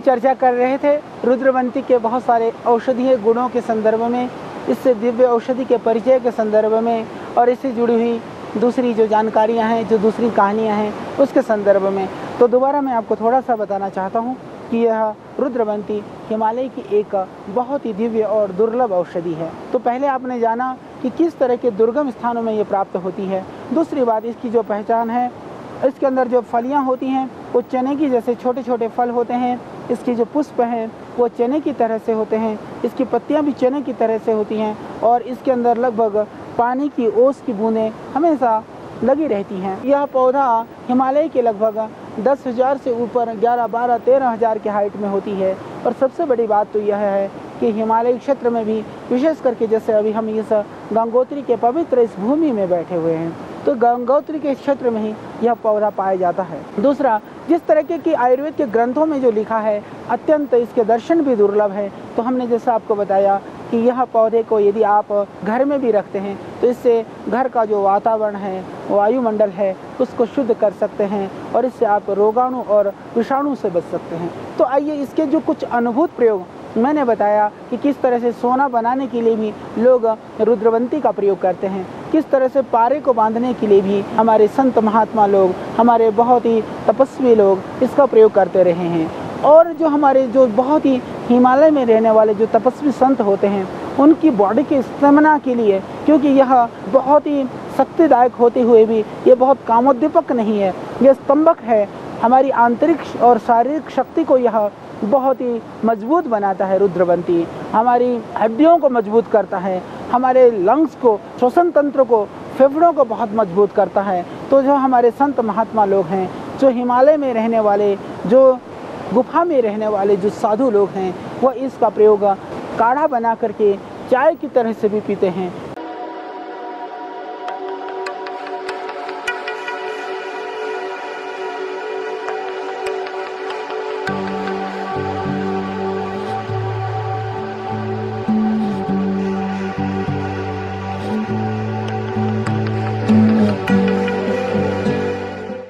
चर्चा कर रहे थे रुद्रवंती के बहुत सारे औषधीय गुणों के संदर्भ में, इससे दिव्य औषधि के परिचय के संदर्भ में और इससे जुड़ी हुई दूसरी जो जानकारियां हैं, जो दूसरी कहानियां हैं, उसके संदर्भ में। तो दोबारा मैं आपको थोड़ा सा बताना चाहता हूं कि यह रुद्रवंती हिमालय की एक बहुत ही दिव्य और दुर्लभ औषधि है। तो पहले आपने जाना कि किस तरह के दुर्गम स्थानों में ये प्राप्त होती है। दूसरी बात, इसकी जो पहचान है, इसके अंदर जो फलियां होती हैं वो चने की जैसे छोटे छोटे फल होते हैं। इसके जो पुष्प हैं वो चने की तरह से होते हैं। इसकी पत्तियां भी चने की तरह से होती हैं और इसके अंदर लगभग पानी की ओस की बूंदें हमेशा लगी रहती हैं। यह पौधा हिमालय के लगभग 10,000 से ऊपर 11, 12, 13,000 के हाइट में होती है। और सबसे बड़ी बात तो यह है कि हिमालय क्षेत्र में भी, विशेष करके जैसे अभी हम इस गंगोत्री के पवित्र इस भूमि में बैठे हुए हैं, तो गंगोत्री के क्षेत्र में ही यह पौधा पाया जाता है। दूसरा, जिस तरीके की आयुर्वेद के ग्रंथों में जो लिखा है, अत्यंत इसके दर्शन भी दुर्लभ है। तो हमने जैसा आपको बताया कि यह पौधे को यदि आप घर में भी रखते हैं तो इससे घर का जो वातावरण है, वायुमंडल है, उसको शुद्ध कर सकते हैं और इससे आप रोगाणु और विषाणु से बच सकते हैं। तो आइए इसके जो कुछ अनुभूत प्रयोग मैंने बताया कि किस तरह से सोना बनाने के लिए भी लोग रुद्रवंती का प्रयोग करते हैं, किस तरह से पारे को बांधने के लिए भी हमारे संत महात्मा लोग, हमारे बहुत ही तपस्वी लोग इसका प्रयोग करते रहे हैं। और जो हमारे जो बहुत ही हिमालय में रहने वाले जो तपस्वी संत होते हैं, उनकी बॉडी के स्टेमिना के लिए, क्योंकि यह बहुत ही शक्तिदायक होते हुए भी ये बहुत कामोद्दीपक नहीं है, यह स्तंभक है। हमारी आंतरिक और शारीरिक शक्ति को यह बहुत ही मजबूत बनाता है। रुद्रवंती हमारी हड्डियों को मजबूत करता है, हमारे लंग्स को, श्वसन तंत्र को, फेफड़ों को बहुत मजबूत करता है। तो जो हमारे संत महात्मा लोग हैं, जो हिमालय में रहने वाले, जो गुफा में रहने वाले जो साधु लोग हैं, वह इसका प्रयोग काढ़ा बना करके चाय की तरह से भी पीते हैं